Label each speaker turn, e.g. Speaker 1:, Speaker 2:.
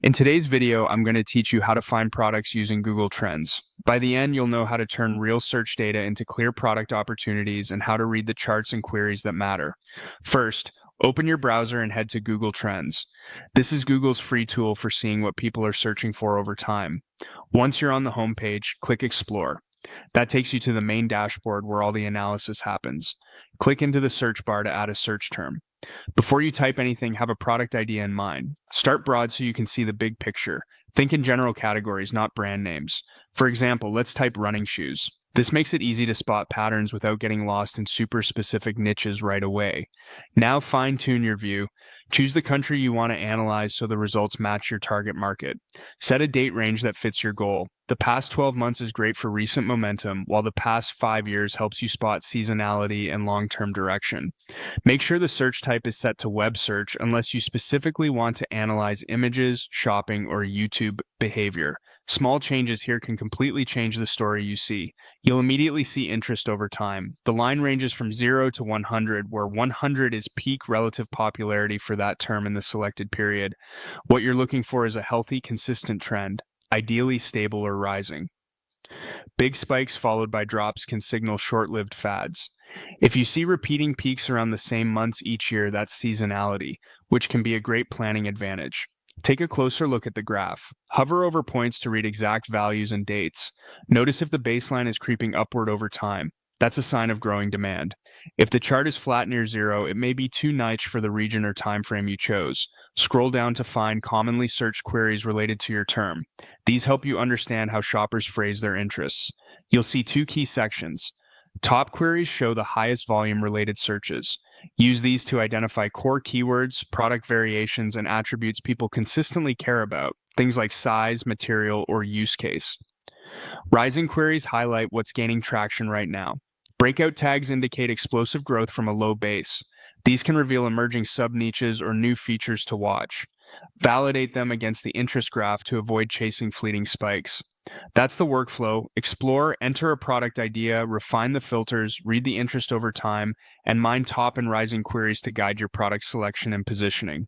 Speaker 1: In today's video, I'm going to teach you how to find products using Google Trends. By the end, you'll know how to turn real search data into clear product opportunities and how to read the charts and queries that matter. First, open your browser and head to Google Trends. This is Google's free tool for seeing what people are searching for over time. Once you're on the homepage, click Explore. That takes you to the main dashboard where all the analysis happens. Click into the search bar to add a search term. Before you type anything, have a product idea in mind. Start broad so you can see the big picture. Think in general categories, not brand names. For example, let's type running shoes. This makes it easy to spot patterns without getting lost in super specific niches right away. Now fine-tune your view. Choose the country you want to analyze so the results match your target market. Set a date range that fits your goal. The past 12 months is great for recent momentum, while the past 5 years helps you spot seasonality and long-term direction. Make sure the search type is set to web search unless you specifically want to analyze images, shopping, or YouTube behavior. Small changes here can completely change the story you see. You'll immediately see interest over time. The line ranges from 0 to 100, where 100 is peak relative popularity for that term in the selected period. What you're looking for is a healthy, consistent trend, ideally stable or rising. Big spikes followed by drops can signal short-lived fads. If you see repeating peaks around the same months each year, that's seasonality, which can be a great planning advantage. Take a closer look at the graph. Hover over points to read exact values and dates. Notice if the baseline is creeping upward over time. That's a sign of growing demand. If the chart is flat near zero, it may be too niche for the region or time frame you chose. Scroll down to find commonly searched queries related to your term. These help you understand how shoppers phrase their interests. You'll see two key sections. Top queries show the highest volume related searches. Use these to identify core keywords, product variations, and attributes people consistently care about, things like size, material, or use case. Rising queries highlight what's gaining traction right now. Breakout tags indicate explosive growth from a low base. These can reveal emerging sub-niches or new features to watch. Validate them against the interest graph to avoid chasing fleeting spikes. That's the workflow. Explore, enter a product idea, refine the filters, read the interest over time, and mine top and rising queries to guide your product selection and positioning.